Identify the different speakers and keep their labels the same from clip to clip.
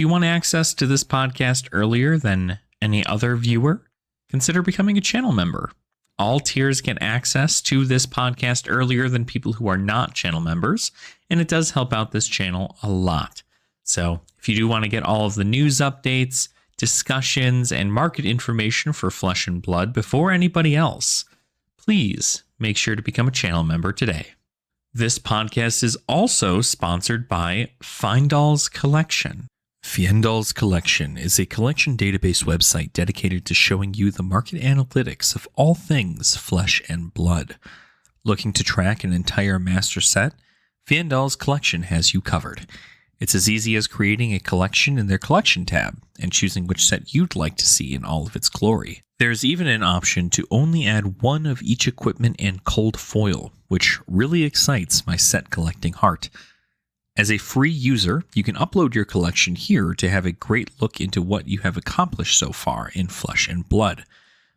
Speaker 1: you want access to this podcast earlier than any other viewer, consider becoming a channel member. All tiers get access to this podcast earlier than people who are not channel members, and it does help out this channel a lot. So if you do want to get all of the news updates, discussions, and market information for Flesh and Blood before anybody else, please make sure to become a channel member today. This podcast is also sponsored by Fyendal's Collection. Fyendal's Collection is a collection database website dedicated to showing you the market analytics of all things Flesh and Blood. Looking to track an entire master set? Fyendal's Collection has you covered. It's as easy as creating a collection in their collection tab and choosing which set you'd like to see in all of its glory. There's even an option to only add one of each equipment and cold foil, which really excites my set collecting heart. As a free user, you can upload your collection here to have a great look into what you have accomplished so far in Flesh and Blood.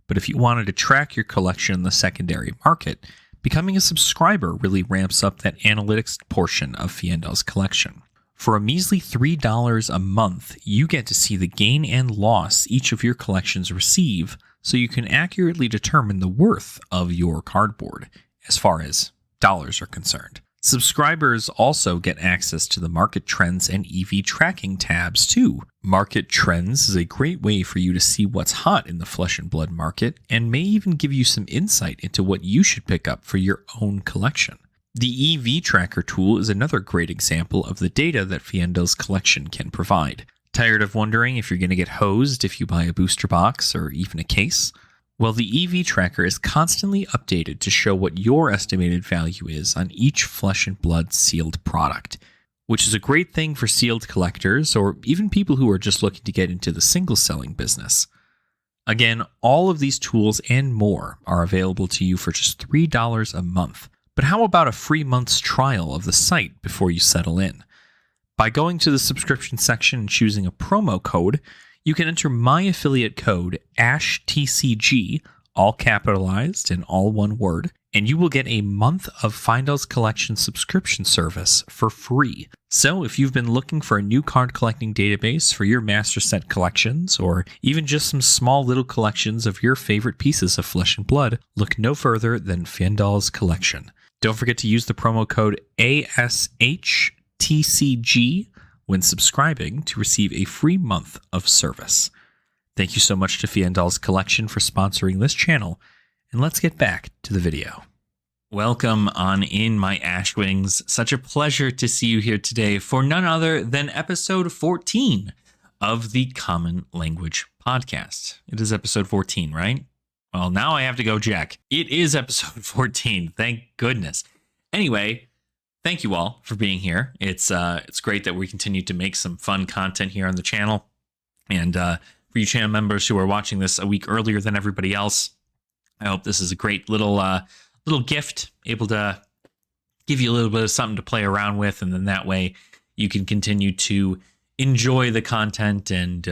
Speaker 1: But if you wanted to track your collection in the secondary market, becoming a subscriber really ramps up that analytics portion of Fyendal's Collection. For a measly $3 a month, you get to see the gain and loss each of your collections receive, so you can accurately determine the worth of your cardboard, as far as dollars are concerned. Subscribers also get access to the Market Trends and EV Tracking tabs, too. Market Trends is a great way for you to see what's hot in the Flesh and Blood market, and may even give you some insight into what you should pick up for your own collection. The EV Tracker tool is another great example of the data that Fyendal's Collection can provide. Tired of wondering if you're going to get hosed if you buy a booster box or even a case? Well, the EV Tracker is constantly updated to show what your estimated value is on each Flesh and Blood sealed product, which is a great thing for sealed collectors or even people who are just looking to get into the single selling business. Again, all of these tools and more are available to you for just $3 a month. But how about a free month's trial of the site before you settle in? By going to the subscription section and choosing a promo code, you can enter my affiliate code ASHTCG, all capitalized and all one word, and you will get a month of Fyendal's Collection subscription service for free. So if you've been looking for a new card collecting database for your master set collections, or even just some small little collections of your favorite pieces of Flesh and Blood, look no further than Fyendal's Collection. Don't forget to use the promo code ASHTCG when subscribing to receive a free month of service. Thank you so much to Fyendal's Collection for sponsoring this channel, and let's get back to the video. Welcome on in, my Ashwings. Such a pleasure to see you here today for none other than episode 14 of the Common Language Podcast. It is episode 14, right? Well, now I have to go check. It is episode 14. Thank goodness. Anyway, thank you all for being here. It's great that we continue to make some fun content here on the channel. And for you channel members who are watching this a week earlier than everybody else, I hope this is a great little gift, able to give you a little bit of something to play around with, and then that way you can continue to enjoy the content and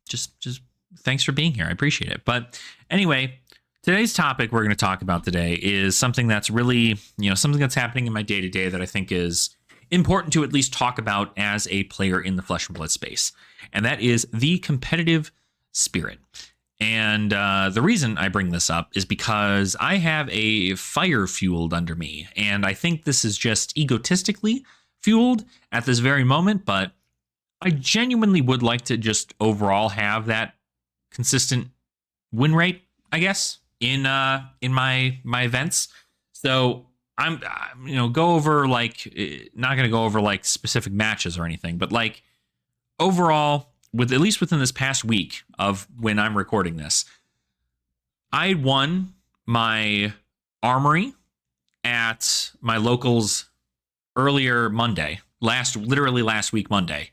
Speaker 1: just thanks for being here. I appreciate it. But anyway, today's topic we're going to talk about today is something that's really, something that's happening in my day-to-day that I think is important to at least talk about as a player in the Flesh and Blood space. And that is the competitive spirit. And the reason I bring this up is because I have a fire fueled under me. And I think this is just egotistically fueled at this very moment, but I genuinely would like to just overall have that consistent win rate, I guess, in my events. So I'm go over not going to go over specific matches or anything, but overall, with at least within this past week of when I'm recording this, I won my armory at my locals earlier Monday, literally last week Monday,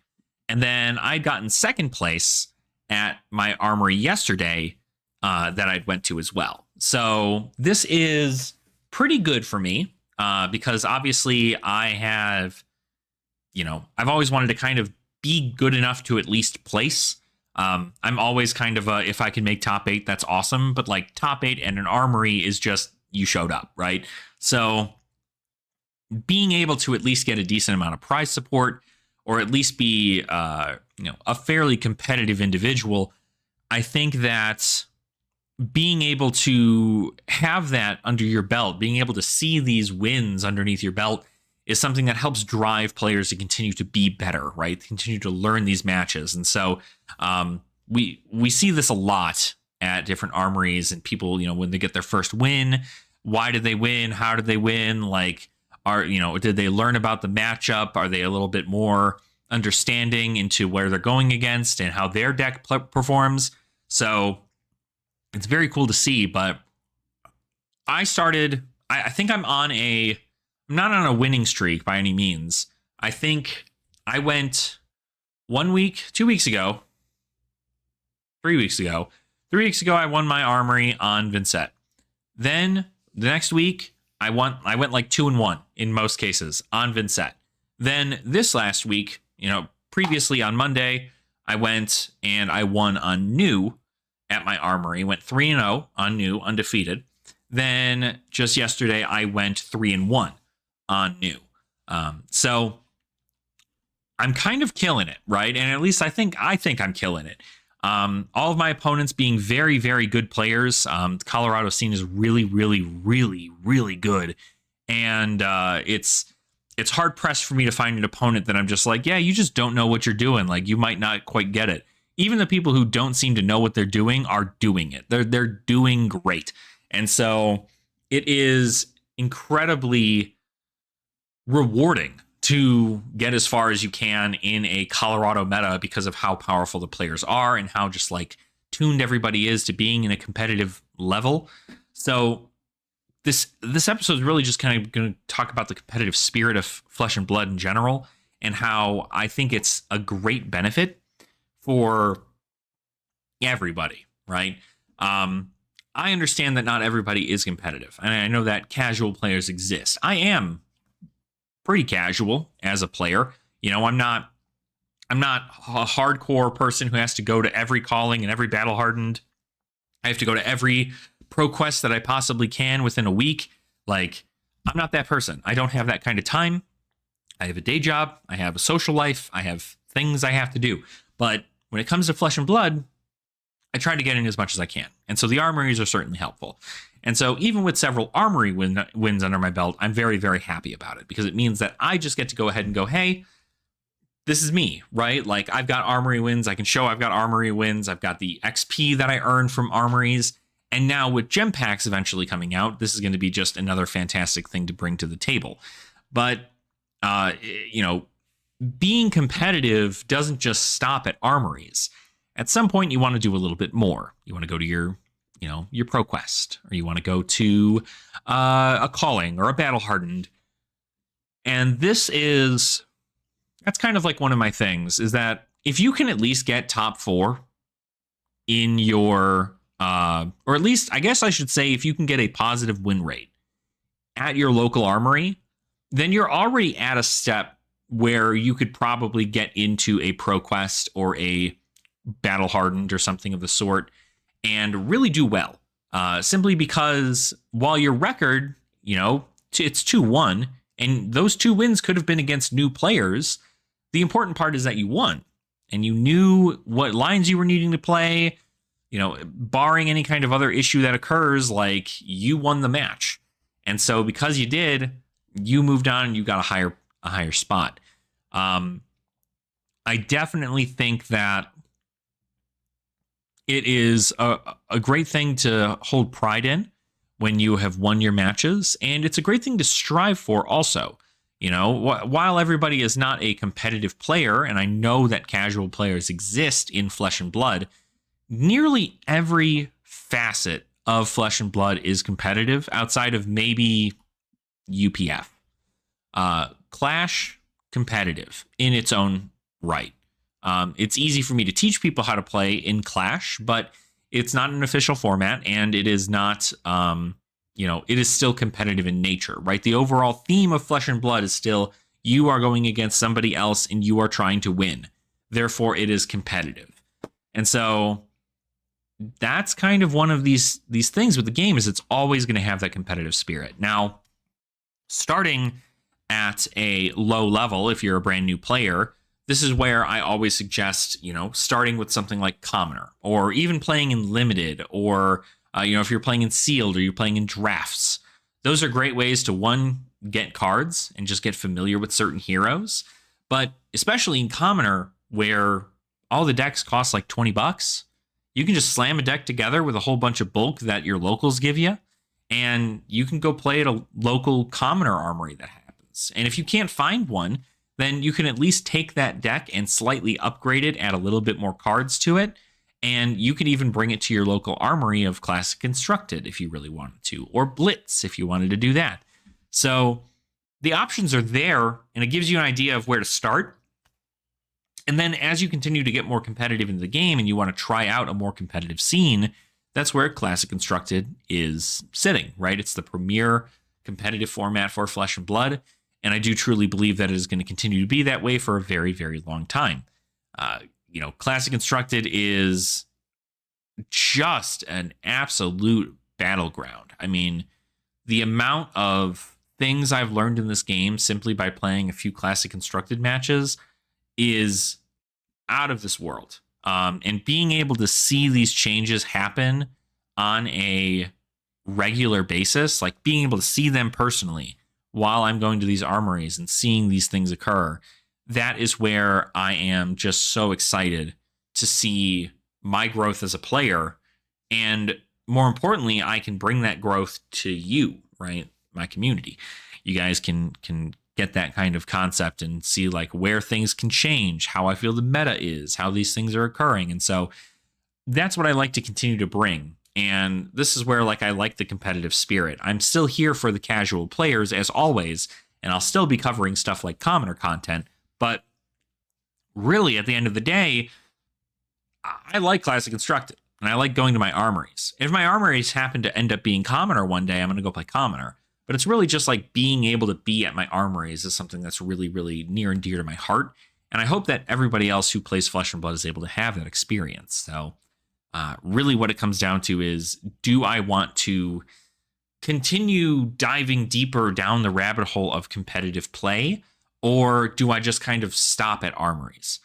Speaker 1: and then I'd gotten second place at my armory yesterday that I went to as well. So this is pretty good for me because obviously I have, I've always wanted to kind of be good enough to at least place. I'm always kind of if I can make top 8, that's awesome. But top 8 and an armory is just you showed up, right? So being able to at least get a decent amount of prize support or at least be a fairly competitive individual, I think that being able to have that under your belt, being able to see these wins underneath your belt, is something that helps drive players to continue to be better, right? Continue to learn these matches. And so we see this a lot at different armories, and people, when they get their first win, why did they win? How did they win? Like, did they learn about the matchup? Are they a little bit more understanding into where they're going against and how their deck performs? So it's very cool to see. But I think I'm not on a winning streak by any means. I think I went 1 week, 2 weeks ago, 3 weeks ago. 3 weeks ago, I won my armory on Vincent. Then the next week, I went like 2-1 in most cases on Vincent. Then this last week, previously on Monday, I went and I won on new at my armory. Went 3-0 on new, undefeated. Then just yesterday, I went 3-1 on new. So I'm kind of killing it, right? And at least I think I'm killing it. All of my opponents being very, very good players. The Colorado scene is really, really, really, really good. And it's hard pressed for me to find an opponent that I'm just like, yeah, you just don't know what you're doing. Like, you might not quite get it. Even the people who don't seem to know what they're doing are doing it. They're doing great. And so it is incredibly rewarding to get as far as you can in a Colorado meta because of how powerful the players are and how just like tuned everybody is to being in a competitive level. So this episode is really just kind of going to talk about the competitive spirit of Flesh and Blood in general, and how I think it's a great benefit for everybody, right? I understand that not everybody is competitive, and I know that casual players exist. I am pretty casual as a player. I'm not a hardcore person who has to go to every calling and every battle hardened. I have to go to every pro quest that I possibly can within a week. Like, I'm not that person. I don't have that kind of time. I have a day job. I have a social life. I have things I have to do. But when it comes to Flesh and Blood, I try to get in as much as I can. And so the armories are certainly helpful. And so even with several armory wins under my belt, I'm very, very happy about it, because it means that I just get to go ahead and go, hey, this is me, right? Like, I've got armory wins. I can show I've got armory wins. I've got the XP that I earned from armories. And now with gem packs eventually coming out, this is going to be just another fantastic thing to bring to the table. But, being competitive doesn't just stop at armories. At some point, you want to do a little bit more. You want to go to your pro quest, or you want to go to a calling or a battle hardened. And that's kind of like one of my things, is that if you can at least get top 4 in your, or at least, I guess I should say, if you can get a positive win rate at your local armory, then you're already at a step where you could probably get into a pro quest or a battle hardened or something of the sort and really do well. Simply because while your record, it's 2-1, and those 2 wins could have been against new players, the important part is that you won and you knew what lines you were needing to play. Barring any kind of other issue that occurs, like, you won the match. And so because you did, you moved on and you got a higher spot. I definitely think that it is a great thing to hold pride in when you have won your matches, and it's a great thing to strive for also. While everybody is not a competitive player, and I know that casual players exist in Flesh and Blood, nearly every facet of Flesh and Blood is competitive outside of maybe UPF. Clash, competitive in its own right. It's easy for me to teach people how to play in Clash, but it's not an official format, and it is not, it is still competitive in nature, right? The overall theme of Flesh and Blood is still, you are going against somebody else and you are trying to win. Therefore, it is competitive. And so that's kind of one of these things with the game, is it's always going to have that competitive spirit. Now, starting at a low level, if you're a brand new player, this is where I always suggest, starting with something like Commoner, or even playing in Limited, or, if you're playing in Sealed or you're playing in Drafts. Those are great ways to, one, get cards and just get familiar with certain heroes. But especially in Commoner, where all the decks cost like $20, you can just slam a deck together with a whole bunch of bulk that your locals give you, and you can go play at a local Commoner armory that happens. And if you can't find one, then you can at least take that deck and slightly upgrade it, add a little bit more cards to it, and you can even bring it to your local armory of Classic Constructed if you really wanted to, or Blitz if you wanted to do that. So the options are there, and it gives you an idea of where to start. And then as you continue to get more competitive in the game and you want to try out a more competitive scene, that's where Classic Constructed is sitting, right? It's the premier competitive format for Flesh and Blood. And I do truly believe that it is going to continue to be that way for a very, very long time. Classic Constructed is just an absolute battleground. I mean, the amount of things I've learned in this game simply by playing a few Classic Constructed matches is out of this world. And being able to see these changes happen on a regular basis, like being able to see them personally while I'm going to these armories and seeing these things occur, that is where I am just so excited to see my growth as a player. And more importantly, I can bring that growth to you, right? My community. You guys can get that kind of concept and see like where things can change, how I feel the meta is, how these things are occurring. And so that's what I like to continue to bring. And this is where like I like the competitive spirit. I'm still here for the casual players as always, and I'll still be covering stuff like Commoner content. But really, at the end of the day, I like Classic Constructed, and I like going to my armories. If my armories happen to end up being Commoner one day, I'm going to go play Commoner. But it's really just like being able to be at my armories is something that's really, really near and dear to my heart. And I hope that everybody else who plays Flesh and Blood is able to have that experience. So really what it comes down to is, do I want to continue diving deeper down the rabbit hole of competitive play, or do I just kind of stop at armories?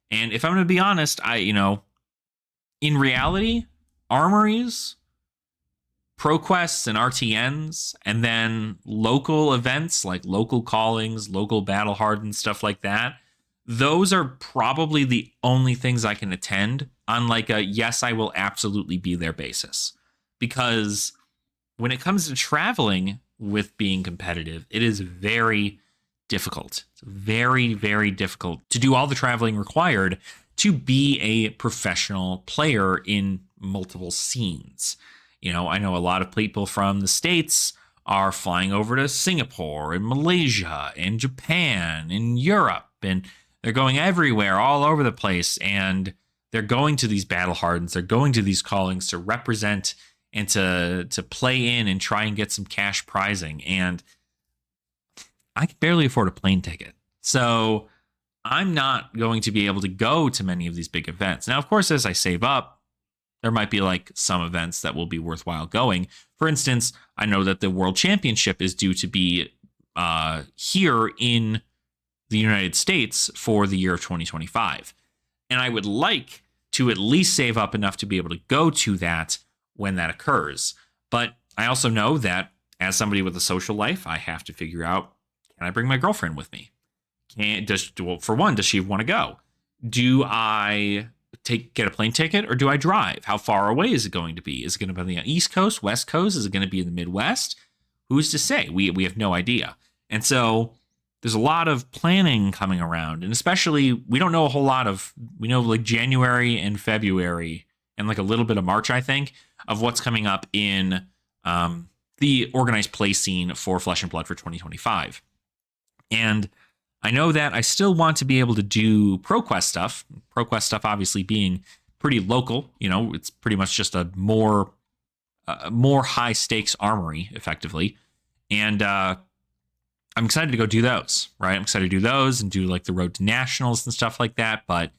Speaker 1: And if I'm going to be honest, in reality, armories, ProQuests and RTNs, and then local events like local callings, local battle hardened, stuff like that, those are probably the only things I can attend on like a yes, I will absolutely be there basis. Because when it comes to traveling with being competitive, it is very difficult. It's very, very difficult to do all the traveling required to be a professional player in multiple scenes. I know a lot of people from the States are flying over to Singapore and Malaysia and Japan and Europe, and they're going everywhere, all over the place, and they're going to these battle hardens, they're going to these callings to represent and to play in and try and get some cash prizing. And I can barely afford a plane ticket. So I'm not going to be able to go to many of these big events. Now, of course, as I save up, there might be like some events that will be worthwhile going. For instance, I know that the World Championship is due to be here in the United States for the year of 2025. And I would like to at least save up enough to be able to go to that when that occurs. But I also know that as somebody with a social life, I have to figure out, can I bring my girlfriend with me? For one, does she want to go? Do I get a plane ticket, or do I drive? How far away is it going to be? Is it going to be on the East Coast, West Coast? Is it going to be in the Midwest? Who's to say? We have no idea. And so there's a lot of planning coming around, and especially we don't know a whole lot of, we know like January and February and like a little bit of March, I think, of what's coming up in the organized play scene for Flesh and Blood for 2025. And I know that I still want to be able to do ProQuest stuff. ProQuest stuff obviously being pretty local. It's pretty much just a more high stakes armory, effectively. And I'm excited to go do those, right? I'm excited to do those and do like the road to nationals and stuff like that. But,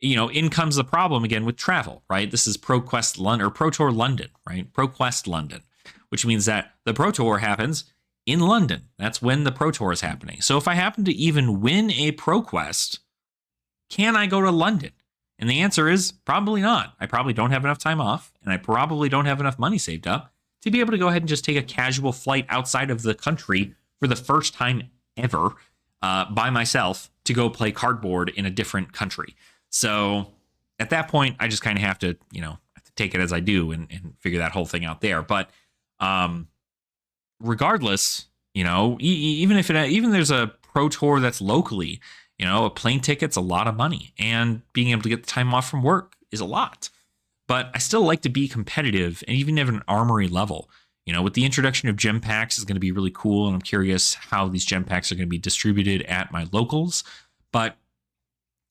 Speaker 1: in comes the problem again with travel, right? This is ProQuest London, or Pro Tour London, right? ProQuest London, which means that the Pro Tour happens in London. That's when the Pro Tour is happening. So if I happen to even win a ProQuest can I go to London? And the answer is probably not. I probably don't have enough time off, and I probably don't have enough money saved up to be able to go ahead and just take a casual flight outside of the country for the first time ever by myself to go play cardboard in a different country. So at that point, I just kind of have to, take it as I do and figure that whole thing out there. But regardless, even if there's a pro tour that's locally, a plane ticket's a lot of money, and being able to get the time off from work is a lot. But I still like to be competitive, and even at an armory level. With the introduction of gem packs is going to be really cool, and I'm curious how these gem packs are going to be distributed at my locals. But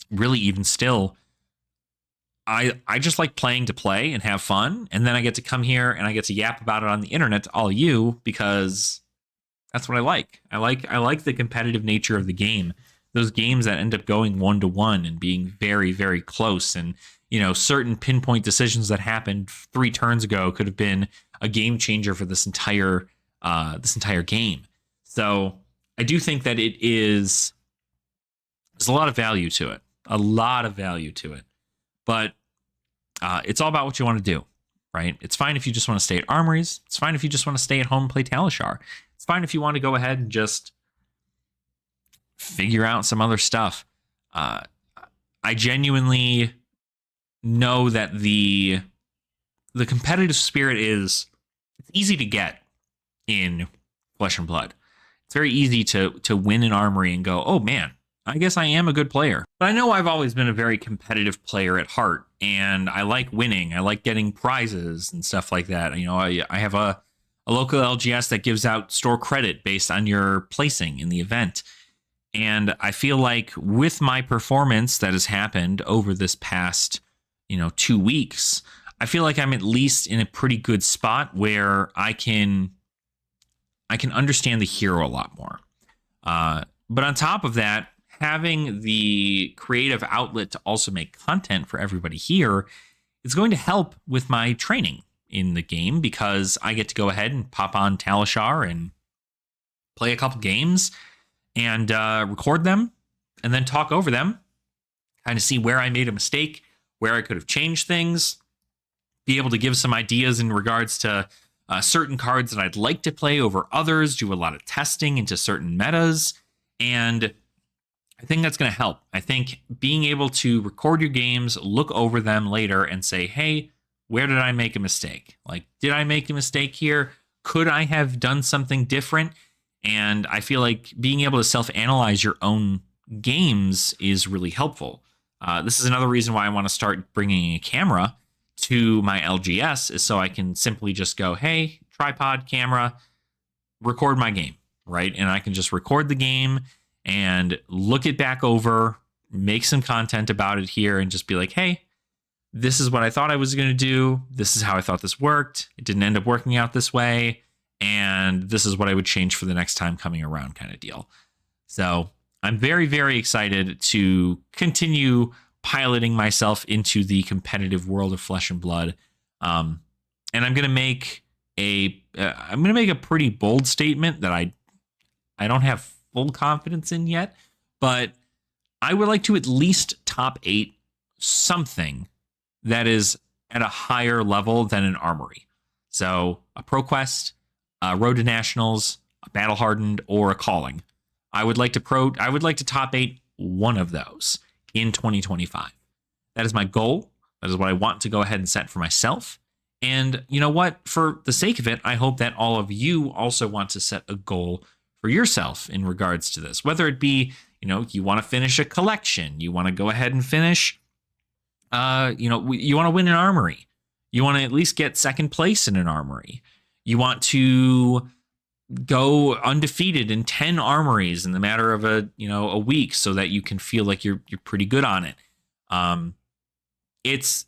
Speaker 1: really, even still, I just like playing to play and have fun, and then I get to come here and I get to yap about it on the internet to all of you because that's what I like. I like the competitive nature of the game. Those games that end up going 1-1 and being very, very close, and certain pinpoint decisions that happened 3 turns ago could have been a game changer for this entire game. So I do think that there's a lot of value to it, but it's all about what you want to do, right? It's fine if you just want to stay at armories. It's fine if you just want to stay at home and play Talishar. It's fine if you want to go ahead and just figure out some other stuff. I genuinely know that the competitive spirit it's easy to get in Flesh and Blood. It's very easy to win an armory and go, oh man, I guess I am a good player. But I know I've always been a very competitive player at heart, and I like winning. I like getting prizes and stuff like that. I have a local LGS that gives out store credit based on your placing in the event. And I feel like with my performance that has happened over this past, 2 weeks, I feel like I'm at least in a pretty good spot where I can understand the hero a lot more. But on top of that, having the creative outlet to also make content for everybody here is going to help with my training in the game, because I get to go ahead and pop on Talishar and play a couple games and record them and then talk over them, kind of see where I made a mistake, where I could have changed things, be able to give some ideas in regards to certain cards that I'd like to play over others, do a lot of testing into certain metas, and I think that's going to help. I think being able to record your games, look over them later and say, hey, where did I make a mistake? Like, did I make a mistake here? Could I have done something different? And I feel like being able to self-analyze your own games is really helpful. This is another reason why I want to start bringing a camera to my LGS, is so I can simply just go, hey, tripod camera, record my game, right? And I can just record the game and look it back over, make some content about it here, and just be like, hey, this is what I thought I was going to do. This is how I thought this worked. It didn't end up working out this way. And this is what I would change for the next time coming around, kind of deal. So I'm very, very excited to continue piloting myself into the competitive world of Flesh and Blood. And I'm going to make a pretty bold statement that I don't have full confidence in yet, but I would like to at least top 8 something that is at a higher level than an armory. So a ProQuest, a Road to Nationals, a Battle Hardened, or a Calling. I would like to top 8 one of those in 2025. That is my goal. That is what I want to go ahead and set for myself. And you know what? For the sake of it, I hope that all of you also want to set a goal for yourself in regards to this. Whether it be, you want to finish a collection, you want to go ahead and finish, you want to win an armory, you want to at least get second place in an armory, you want to go undefeated in 10 armories in the matter of a week, so that you can feel like you're pretty good on it. It's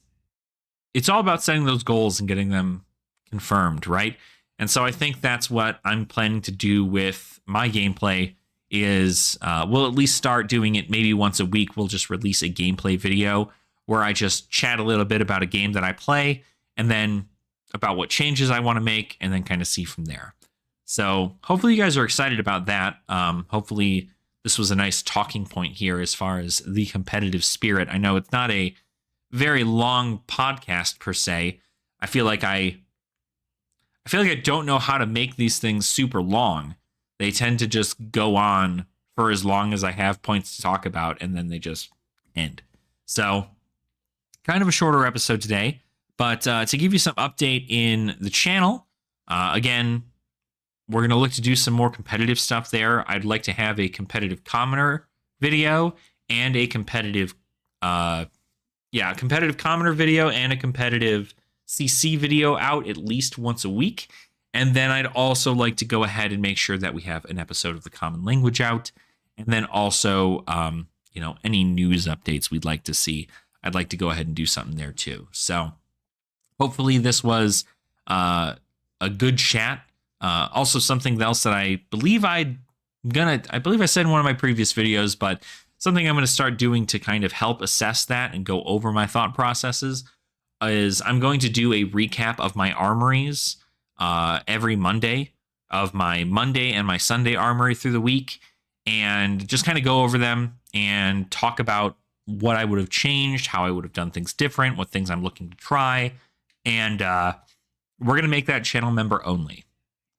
Speaker 1: all about setting those goals and getting them confirmed, right? And so I think that's what I'm planning to do with my gameplay is we'll at least start doing it maybe once a week. We'll just release a gameplay video where I just chat a little bit about a game that I play, and then about what changes I want to make, and then kind of see from there. So hopefully you guys are excited about that. Hopefully this was a nice talking point here as far as the competitive spirit. I know it's not a very long podcast per se. I feel like I don't know how to make these things super long. They tend to just go on for as long as I have points to talk about, and then they just end. So kind of a shorter episode today, but to give you some update in the channel, again, we're going to look to do some more competitive stuff there. I'd like to have a competitive commoner video and a competitive commoner video and a competitive CC video out at least once a week. And then I'd also like to go ahead and make sure that we have an episode of the common language out. And then also, any news updates we'd like to see. I'd like to go ahead and do something there too. So hopefully this was a good chat. Also something else that I believe I said in one of my previous videos, but something I'm going to start doing to kind of help assess that and go over my thought processes is I'm going to do a recap of my armories every Monday, of my Monday and my Sunday armory through the week, and just kind of go over them and talk about what I would have changed, how I would have done things different, what things I'm looking to try. And we're going to make that channel member only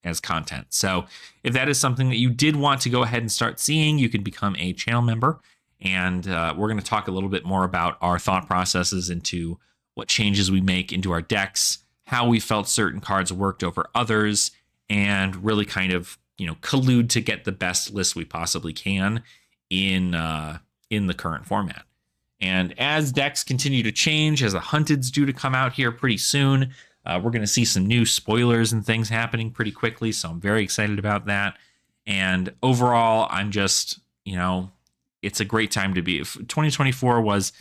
Speaker 1: as content. So if that is something that you did want to go ahead and start seeing, you can become a channel member. And we're going to talk a little bit more about our thought processes into what changes we make into our decks, how we felt certain cards worked over others, and really kind of, collude to get the best list we possibly can in the current format. And as decks continue to change, as the Hunted's due to come out here pretty soon, we're going to see some new spoilers and things happening pretty quickly. So I'm very excited about that. And overall, I'm just, it's a great time to be. 2024 was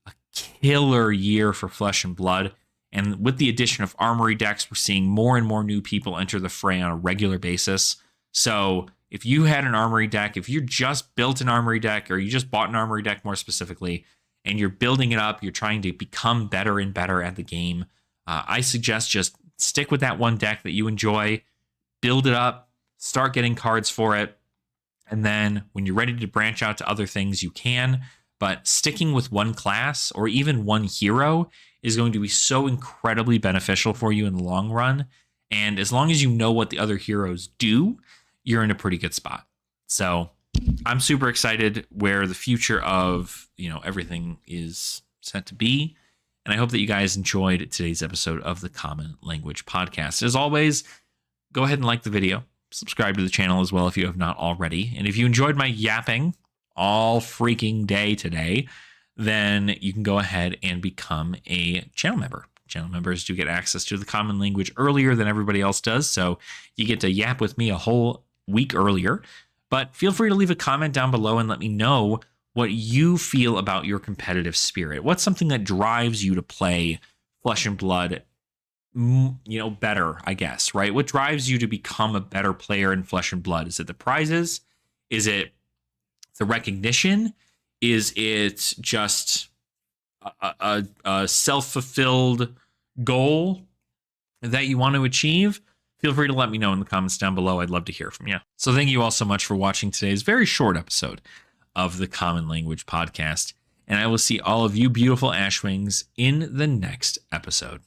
Speaker 1: a killer year for Flesh and Blood. And with the addition of Armory decks, we're seeing more and more new people enter the fray on a regular basis. So if you had an Armory deck, if you just built an Armory deck, or you just bought an Armory deck more specifically, and you're building it up, you're trying to become better and better at the game, I suggest just stick with that one deck that you enjoy, build it up, start getting cards for it, and then when you're ready to branch out to other things, you can. But sticking with one class or even one hero is going to be so incredibly beneficial for you in the long run. And as long as you know what the other heroes do, you're in a pretty good spot. So I'm super excited where the future of, everything is set to be. And I hope that you guys enjoyed today's episode of the Common Language Podcast. As always, go ahead and like the video. Subscribe to the channel as well if you have not already. And if you enjoyed my yapping all freaking day today, then you can go ahead and become a channel member. Channel members do get access to the Common Language earlier than everybody else does. So you get to yap with me a whole week earlier. But feel free to leave a comment down below and let me know what you feel about your competitive spirit. What's something that drives you to play Flesh and Blood, better, I guess, right? What drives you to become a better player in Flesh and Blood? Is it the prizes? Is it the recognition? Is it just a self-fulfilled goal that you want to achieve? Feel free to let me know in the comments down below. I'd love to hear from you. So thank you all so much for watching today's very short episode of the Common Language Podcast. And I will see all of you beautiful Ashwings in the next episode.